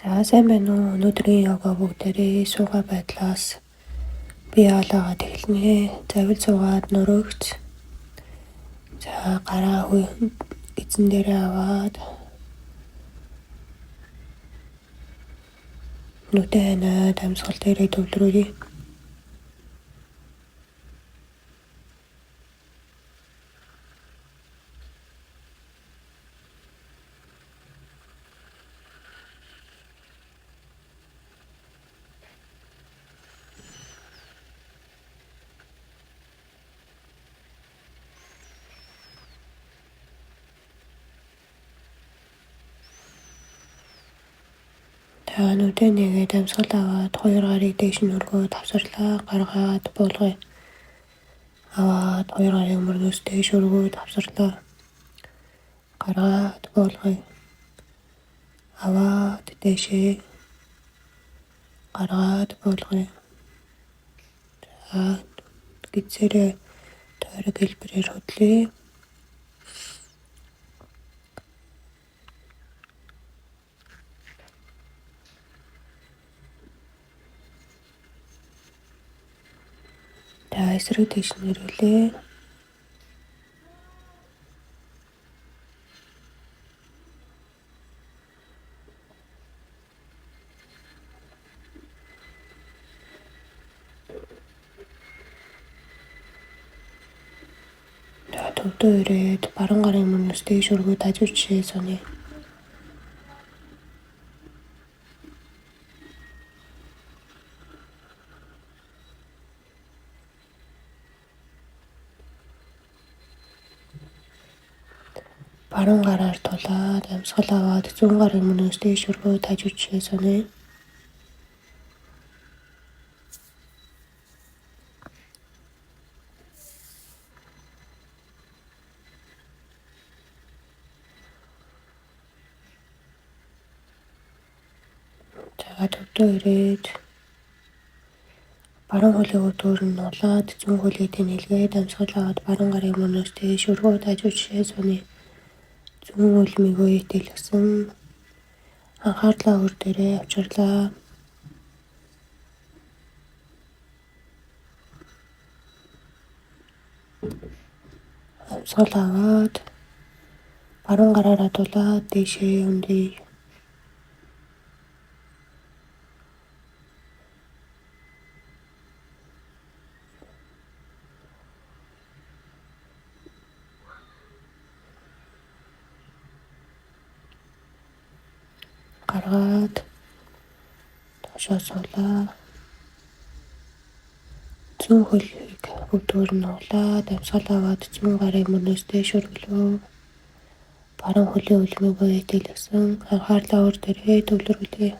За сайн байна уу? Өнөөдрийн йога бүгдээрээ суугаа байдлаас бие олоогаад эхэлнэ. Завил суугаад нөрөгч. За гараа эзэн дээрээ аваад нүдэн ханаад амьсгал дээрээ төвлөрөөе. За нүдэн нэгээд амьсгал аваад хоёр гарыг дээш нь өргөө тавсарлаа. Гаргаад буулгая. Аваад хоёр гарыг мөрнөөс дээш өргөө тавсарлаа. Гаргаад буулгая. Аваад дээшээ гаргаад буулгая. За гидсэрээ тойрог хэлбэрээр хөдлөе. За эсрэг тийш нэрвэлээ. Төвдөө ирээд баруун гарын мөрнөөс дээш өргөө дажууч шээ сони. Баруун гараар тулаад амьсгал аваад зүүн гарын мөрнөөс дээш өргөө дажууч шээ сони. За төвдөө ирээд баруун хөлийг өдөр нь улаад зүүн хөлийг тэнэлгээд амьсгал аваад баруун гарын мөрнөөс дээш өргөө дажууч шээ сони. Зүүн хөлмийгөө итэлгсэн анхаарлаа өөр дээрээ авчирлаа. Амьсгал аваад баруун гараараа тулаад дээшээ өндөй. Гаргаад доошоо суулаа. Зүүн хөлийг өдөр нь улаад амьсгал аваад зүүн гарын мөрнөөс дээш өргөлөө. Баруун хөлийн үлмийгөө итэлгсэн анхаарлаа өөр дээрээ төвлөрүүлээ.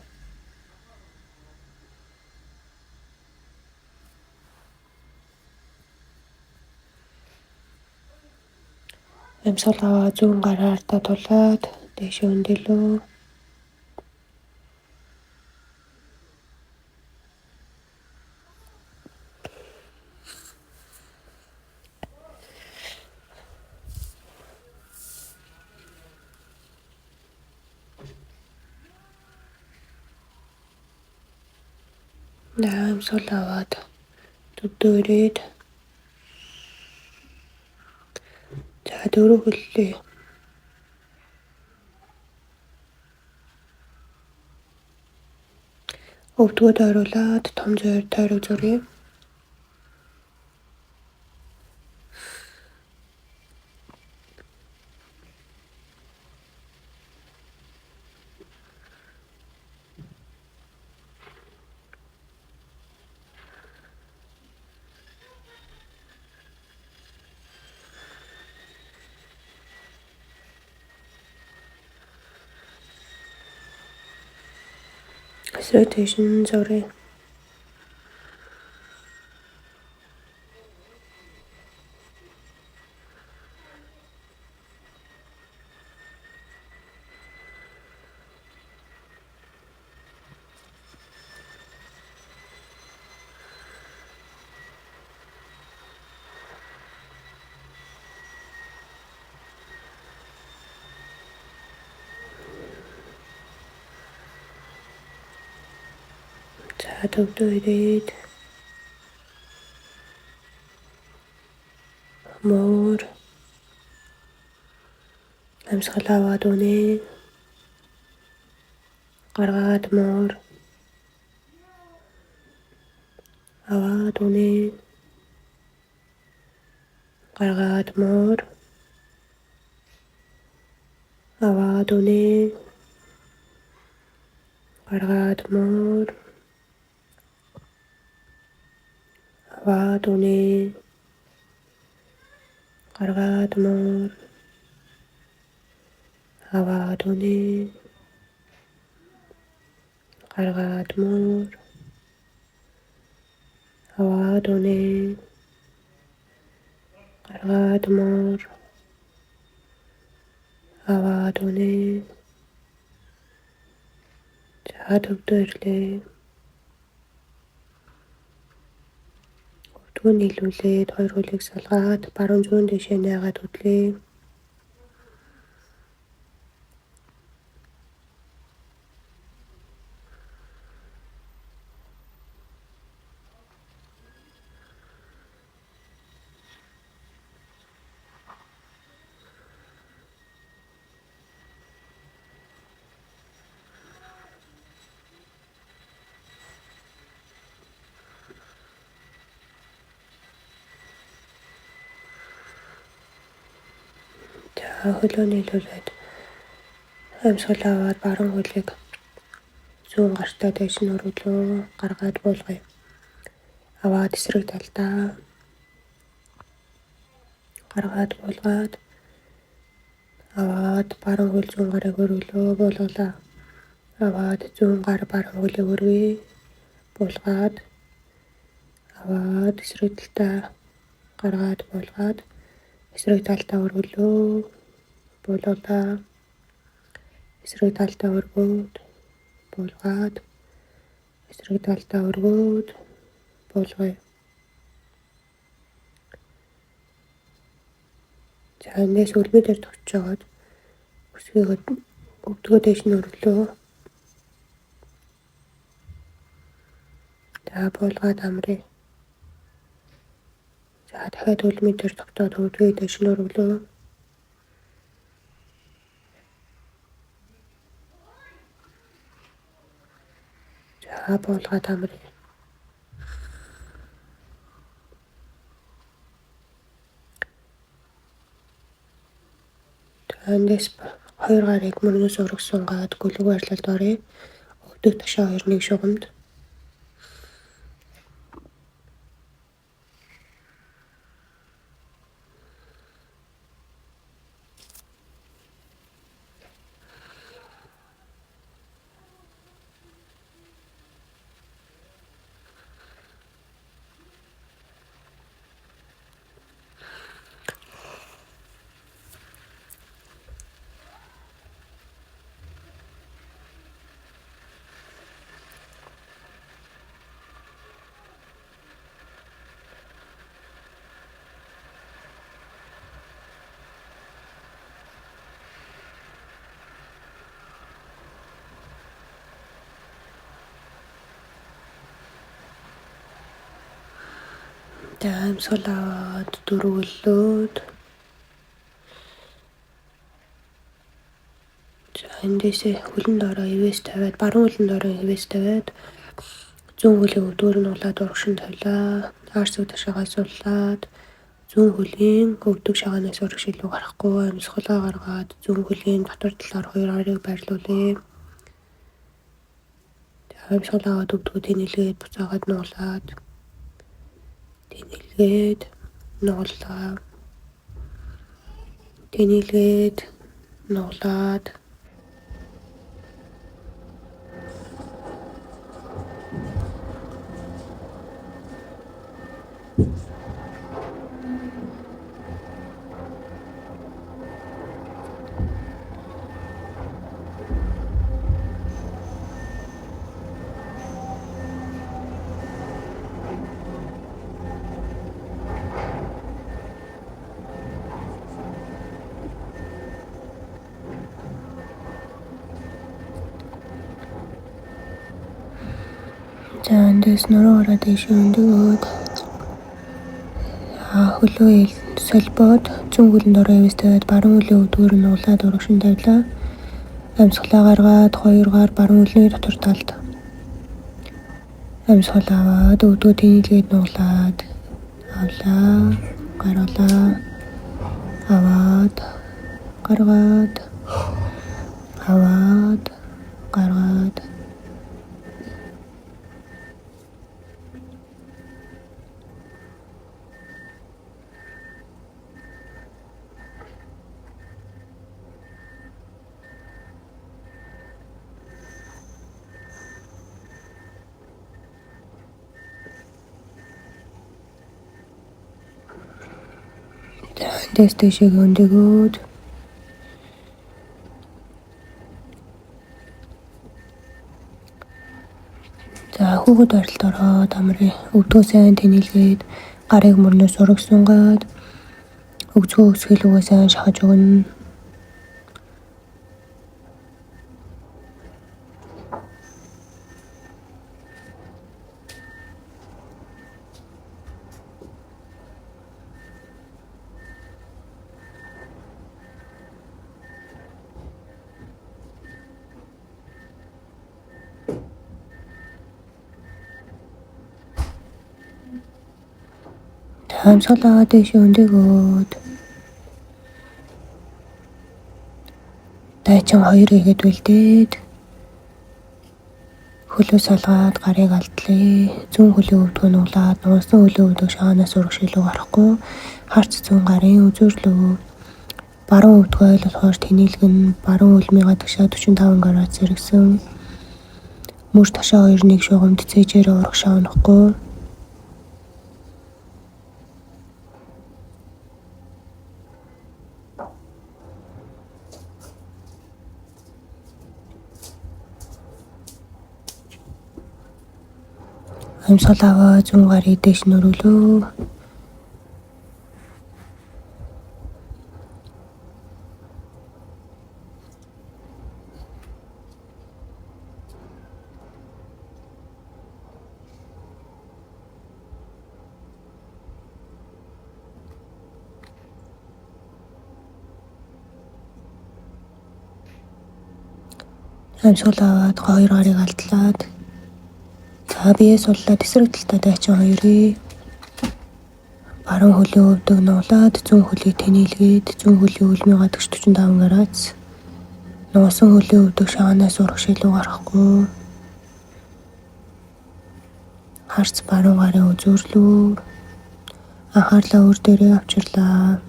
Амьсгал аваад зүүн гараар тулаад дээшээ өндөлөө. Амьсгал аваад төвдөө ирээд за дөрөв хөллөө. Өвдгөө тойруулаад том зөөр тойрог зуръя. Эсрэг тийш нь зуръя. За төвдөө ирээд муур амьсгал аваад үнэ. Гаргаад муур аваад үнэ. Гаргаад муур аваад үнэ. Гаргаад муур аваад үнэ. Гаргаад муур аваад үнэ. Гаргаад муур аваад үнэ. Гаргаад муур аваад үнэ. За төвдөө ирлээ. Өвдгөө нийлүүлээд хоёр хөлийг салгаад баруун зүүн дэшээ наагаад хөдлөе. За хөлөө нийлүүлээд амьсгал аваад баруун хөлийг зүүн гартаа дэш нь өргөлөө гаргаад буулгая. Аваад эсрэг талдаа гаргаад буулгаад аваад баруун хөл зүүн гарыг өргөлөө буулгалаа. Аваад зүүн гар баруун хөлийг өргөе. Буулгаад аваад эсрэг талдаа гаргаад буулгаад эсрэг талдаа өргөлөө буулгалаа. Эсрэг талдаа өргөөд буулгаад эсрэг талдаа өргөөд буулгая. За энэс өргөд дээр товч жагаад өсгийгөө өвдгөө дэш нь өргөлөө. За буулгаад амрыг. За дахиад үлмийн дээр тогтоод өвдгөө дэш нь өргөлөө. За буулгаад амрыг. Эндээс хоёр гарыг мөрнөөс урагсангаад гөлөг барилалд оръё. Өвдөг ташаа хоёр нэг шугамд. Амьсгал аваад дөрвөлөөд за эндээсээ хөлөнд ороо ивэс тавиад баруун хөлөнд ороо ивэс тавиад зүүн хөлийг өвдгөр нь улаад урагшин тавилаа. Арсыг ташаагаа суллаад зүүн хөлийн өвдөг шагаанаас урагш илүү гарахгүй амьсгалаа гаргаад зүүн хөлийн дотор талаар хоёр арыг байрлуулъя. Амьсгал аваад өвдгөө тэнэлгээд буцаагаад нуулаад тэнэлгээд нуулаа. Тэнэлгээд нуулаад За эндээс нуруугаараа дэш өндөгөөд хөлөө солбоод зүүн хөлөнд ороо явж баруун хөлөө өдгөр нь улаад урагшин тавилаа. Амьсгалаа гаргаад 2 гар баруун хөлний дотор талд амьсгал аваад өдгөө тэнэлгээд нуглаад авлаа, гаргалаа, аваад, гаргаад, аваад, гаргаад. Эндээс дэшиг өндөгөөд за хүүхэд барилд ороод амрын өвдгөө сайн тэнэлгээд гарыг мөрнөөс урагсунгаад өгцгөө өсгөлөгөө сайн шахаж өгнө. Амьсгалаа дэш өндөгөөд дайчин 2 игээд бэлдээд хөлөө салгаад гарыг алдлаа. Зүүн хөлөө өвдгөө нуглаад нуусан хөлөө өвдөг шаанаас урагшилуу гарахгүй харц зүүн гарын үзүүрлөө. Баруун өвдгөө ойл болохоор тэнэлгэн баруун хөлмийн гадагшаа 45 градус зэрэгсэн. Мөр ташаа 2-1 шугамд цээжээр урагшаа унахгүй. Амьсгалаа зүүн гарыг дэш нөрөглөө. Амьсгалаа 2 гарыг алдлаад бие суллаад эсрэг талтай дайчин 2-ыг баруун хөлөө өвдөг нуглаад зүүн хөлийг тэнэлгээд зүүн хөлийн хөлмийн гадагш 45 градус нуусан хөлөө өвдөг шаанаас урагшилуу гарахгүй харц баруун гарын үзүүрлүү анхаарлаа өөр дээрээ авчирлаа.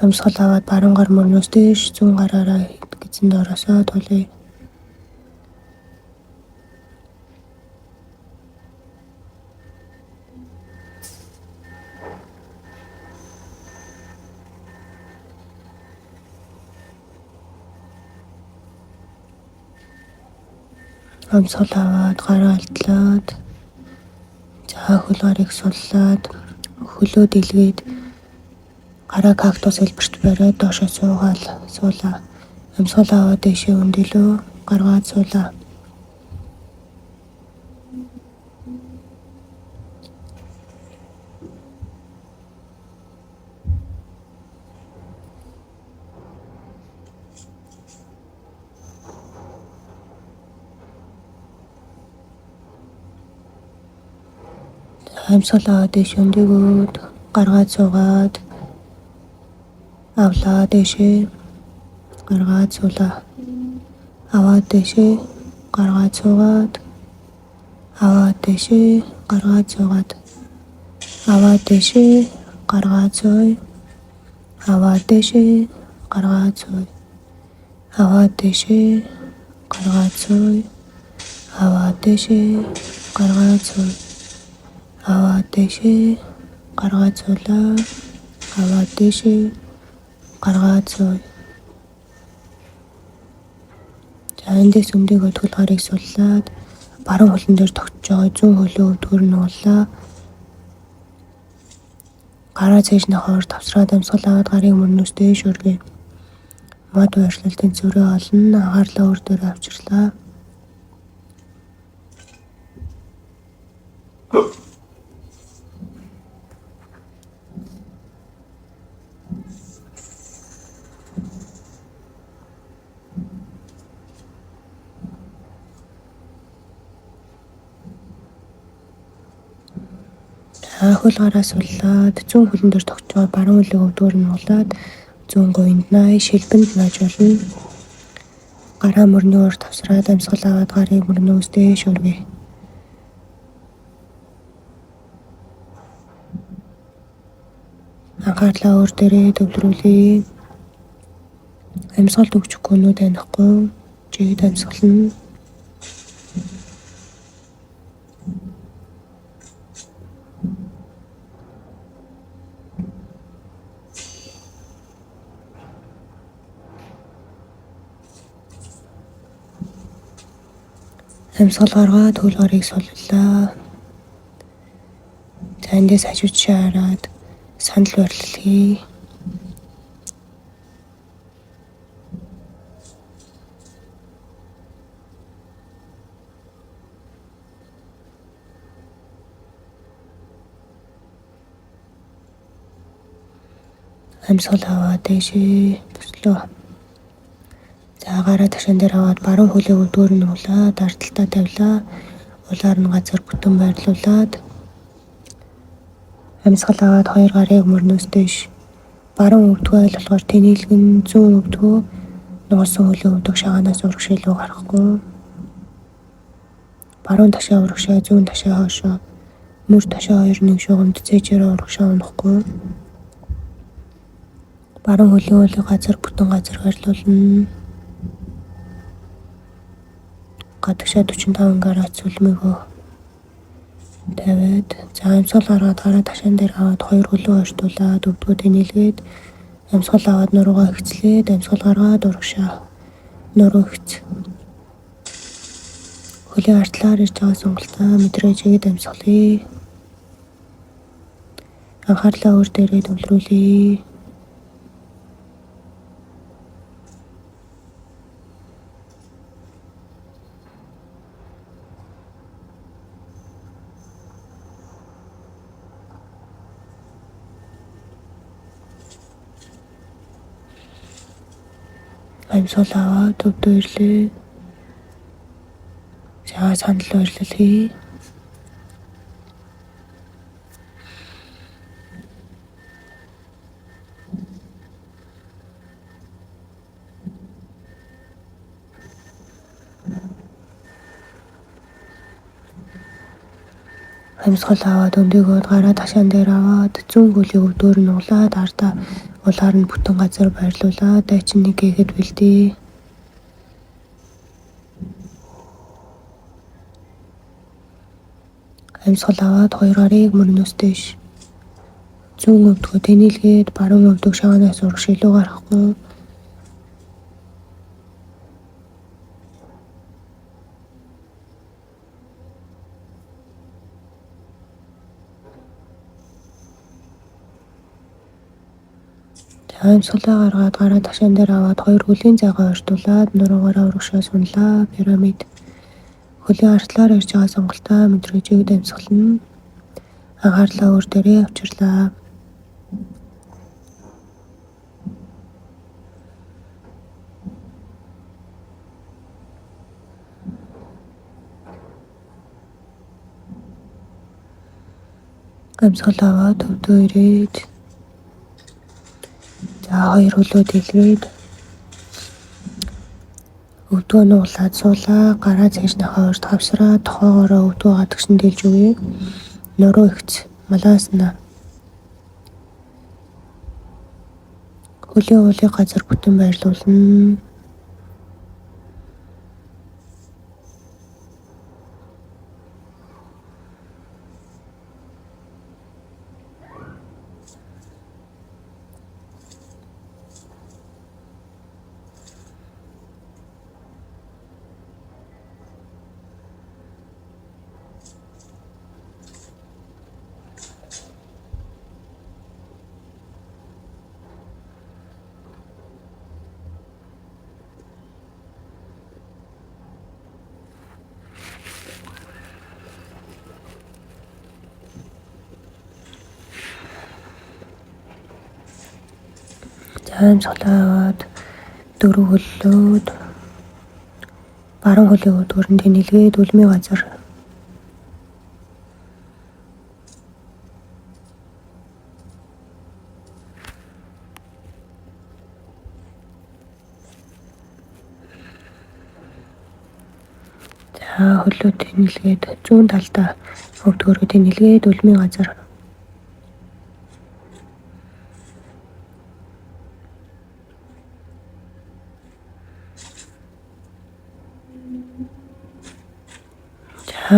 Амьсгал аваад баруун гар мөрнөөс дэш зүүн гараараа гизэнд ороосоо тулъя. Амьсгал аваад гараа алдлаад за хөл гарыг суллаад хөлөө дэлгээд гараа кактус хэлбэрт бариад доошоо суулаа. Амьсгал аваад дэшээ өндөөлөө гаргаад суулаа. Амьсгал аваад дэш өндөгөөд гаргаад суугаад авлаа дэшээ гаргаад суулаа. Аваад дэшээ гаргаад суугаад аваад дэшээ гаргаад суугаад аваад дэшээ гаргаад сууй аваад дэшээ гаргаад сууй аваад дэшээ гаргаад сууй аваад дэшээ гаргаад сууй аваад дэшээ гаргаад суулаа аваад дэшээ гаргаад сууй. За эндээс өндөгөө хөл гарыг суллаад баруун хөлн дээр тогтж байгаа зүүн хөлөө өвдгөр нь уулаа. Гараа цээж нахаар тавсраад амьсгал аваад гарыг мөрнөөс дээш өргөе. мод байршлалтын цэврээ олно. Анхаарлаа өөр дээр авчирлаа. Хөл гараа суллаад зүүн хөлн дээр тогтцоо баруун хөлөг өвдгөр нь улаад зүүн гоёнд най шилбэнд нааж болно. Гараа мөрний ор тавсраад амьсгал аваад гарыг мөрнөөс дээш өргөе. Анхаарлаа өөр дээрээ төвлөрүүлье. Амьсгалд өгчихгүй нүд танихгүй. Жигд амьсгална. Амьсгал гаргаад хөл гарыг суллаа. За эндээс хажууд шаарад санал барилгыг амьсгал аваад дэшээ бүслөө. За гараа ташаан дээр аваад баруун хөлөг өвдгөр нь улаад ардталтаа тавилаа. Улаар нь газар бүтэн байрлуулад амьсгал аваад хоёр гарыг мөрнөөс дэш баруун өвдгөө болохоор тэнэлгэн зүүн өвдгөө нугасан хөлөг өвдөг шагаанаас урагшилуу гарахгүй. Баруун ташаа урагшаа зүүн ташаа хоошоо мөр ташаа хоёр нэг шугамд цээжээр урагшаа унахгүй. Баруун хөлөг газар бүтэн газар гарлуулна. Гадагшаа 45 градус үлмэгөө тавиад за амьсгал гаргаад гараа ташаан дээр аваад хоёр хөлөө ойртуулаад өвдгөө тэнэлгээд амьсгал аваад нуруугаа хөвцлээд амьсгал гаргаад урагшаа нуруу хөвц. Хөлийн артлаар ирж байгаа сонголтоо мэдрээж игээд амьсгалъя. Анхаарлаа өөр дээрээ төвлөрүүлье. Амьсгал аваад өвдөө ирлээ. За санал барилгыг амьсгал аваад өндөгөөд гараа ташаан дээр аваад зүүн хөлөг өвдгөр нь улаад ардаа улаар нь бүтэн газар байрлуулаад дайчин нэг гэхэд бэлдээ. Амьсгал аваад хоёр гарыг мөрнөөс дэш зүүн өвдгөө тэнэлгээд баруун өвдөг шагаанаас урагшилуу гарахгүй. Амьсгалаа гаргаад гараа ташаан дээр аваад хоёр хөлийн зайгаа ойртуулад нуруугаараа урагшаа сунлаа. Пирамид хөлийн артлаар ирж байгаа сонголтоо мэдрэж игээд амьсгална. Анхаарлаа өөр дээрээ авчирлаа. Амьсгал аваад өвдөө ирээд за хоёр хөлөө дэлгээд өвдгөө нь улаад суулаа. Гараа цээж нахаа орд хавсраа тохоогоороо өвдгөө гадагшин дэлж өгье. Нуруу ихц малаасна. Хөлийн уулыг газар бүтэн байрлуулна. Амьсгалаа аваад дөрөв хөллөөд баруун хөлийг өдгөрн тэнэлгээд үлмийн газар хөлөө тэнэлгээд зүүн талдаа өвдгөрөө тэнэлгээд үлмийн газар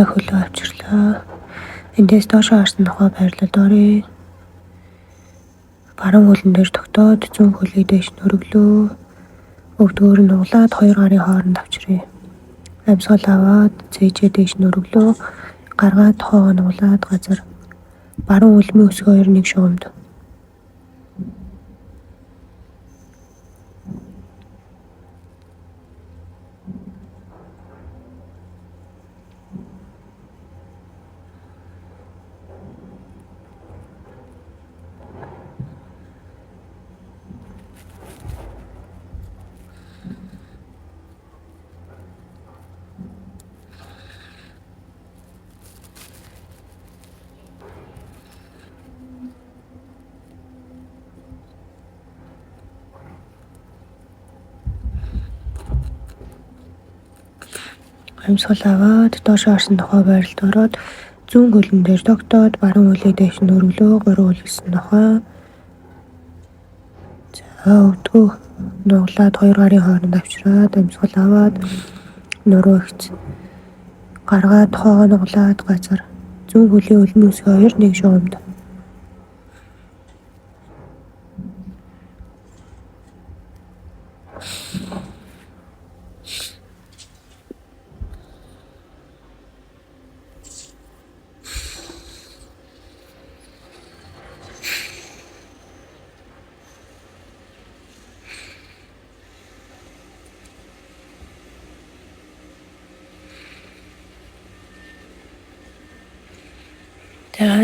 хөлөө авчирлаа. Эндээс доошоо харсан нохой байрлалд оръё. Баруун хөлн дээр тогтоод зүүн хөлийг дээш нөрөглөө. Өвдгөр нь углаад хоёр гарын хооронд авчиръя. Амьсгал аваад цээжээ дээш нөрөглөө. Гаргаад хоогоо нуглаад газар баруун үлмийн өсгөө 2-1 шугамд. Амьсгал аваад доошоо харсан нохой байралд ороод зүүн хөлн дээр тогтоод баруун хөлийг дээш нөрөглөө. 3 хөлсөн нохой. Өвдгөө нуглаад хоёр гарын хооронд авчираад амьсгал аваад нуруу ихц. Гаргаад хоогоо нуглаад газар зүүн хөлийн үлмийн өсгөө 2-1 шугамд.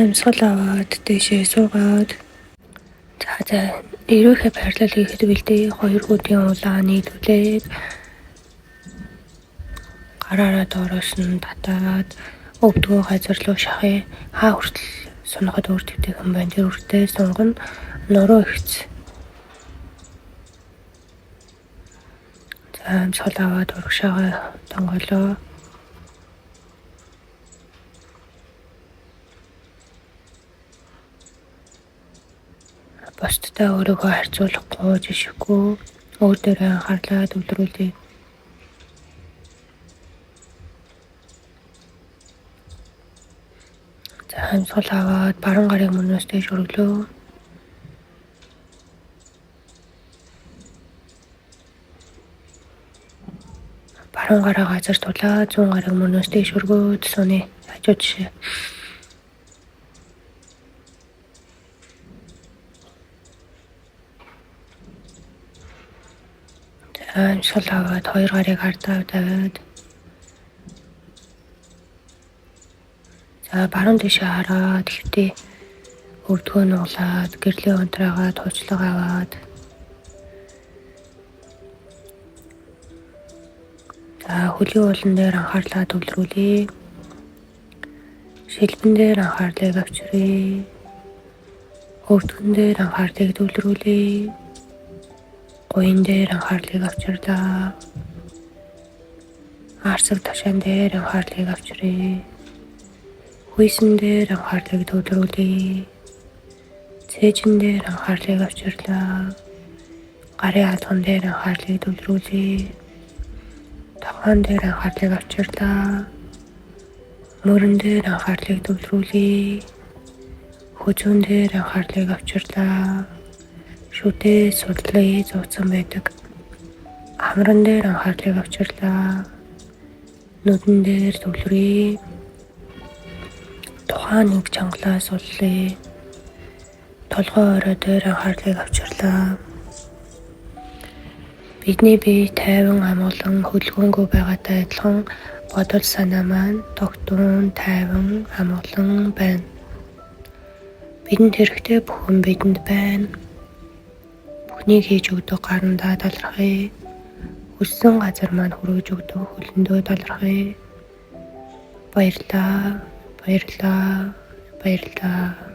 Амьсгал аваад дээшээ суугаад ерөөхөө байрлал хийхэд бэлдээ. 2 хуудын улаан нийлүүлээд гараараа доороос нь татаад өвдгөө газар руу шахъя. Хаа хүртэл сунахад өөр төвтэйхэн байна. Тэр үртэй сунган нуруу ихц. Амьсгал аваад урагшаагаа донголоо. Бусдтай өөрийгөө харьцуулахгүй жишггүй өөр дээрээ анхаарлаа төвлөрүүлье. Амьсгал аваад баруун гарын мөнөөс дээш өргөлөө. Баруун гараа газар тулаад зүүн гарын мөнөөс дээш өргөөд суны хажуу жишээ. Амьсгал аваад хоёр гарыг хардаа тавиад баруун дэшээ хараад ихтэй өвдгөө нуглаад гэрлийн унтраагаад хучлага аваад хөлийн уулан дээр анхаарлаа төвлөрүүлье. Шилбэн дээр анхаарлыг авчиръя. Өвдгөн дээр анхаарлыг төвлөрүүлье. Гуйн дээр анхаарлыг авчирлаа. Арсаг ташаан дээр анхаарлыг авчиръя. Хүйсэн дээр анхаарлыг төвлөрүүлье. Цээжин дээр анхаарлыг авчирлаа. Гарын алган дээр анхаарлыг төвлөрүүлье. Тавхан дээр анхаарлыг авчирлаа. Мөрөн дээр анхаарлыг төвлөрүүлье. Хүзүүн дээр анхаарлыг авчирлаа. Шүтээ судлаа зууцсан байдаг. Амран дээр анхаарлыг авчирлаа. Нүдэн дээр төвлөрье. Тухайн нэг чангалаа суллаа. Толгой орой дээр анхаарлыг авчирлаа. Бидний бие тайван амгалан хөдөлгөөнгүй байгаатай адилхан бодол санаа маань тогтун тайван амгалан байна. Бидэнд хэрэгтэй бүхэн бидэнд байна. бүхнийг хийж өгдөг гарандаа талархъя. Хүссэн газар маань хүргэж өгдөг хөлөндөө талархъя. Баярлалаа. Баярлалаа. Баярлалаа.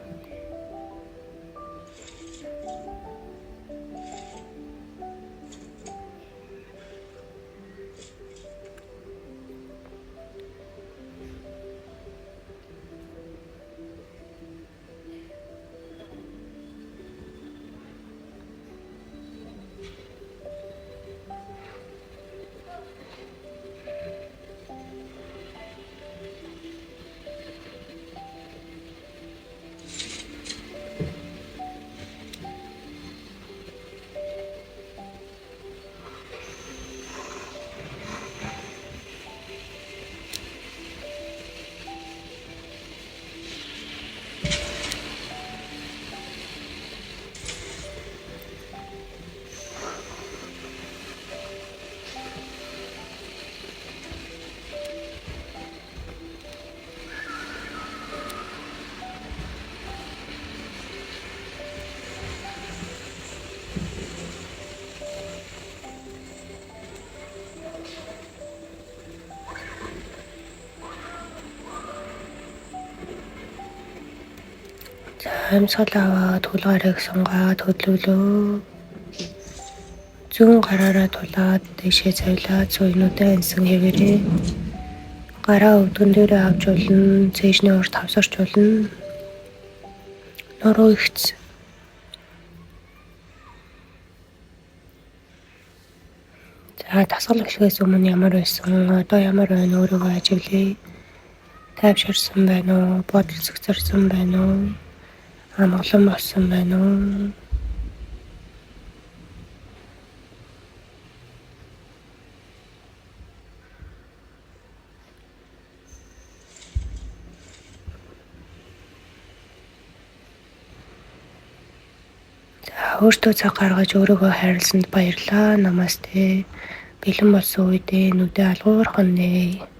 Амьсгал аваад хулгаарыг сунгаад хөдлөлөө. Зүүн гараараа тулаад дэшээ цавлаад сууйнуудаа ансан хэвээрээ. Гараа өвдгөн дээрээ авч болно. Цэжний урт хавсарч болно. Нуруу ихц. За дасгал эхлэхээс өмнө ямар байсан, одоо ямар байна өөрийгөө ажиглая. Тайвширсан байна уу? Бодол зэгцэрсэн байна уу? Амгалан болсон байна уу? Өөртөө цаг гаргаж өөрийгөө хайрласанд баярлалаа. Намасте. Бэлэн болсон үедээ нүдээ алгуурхан нээ.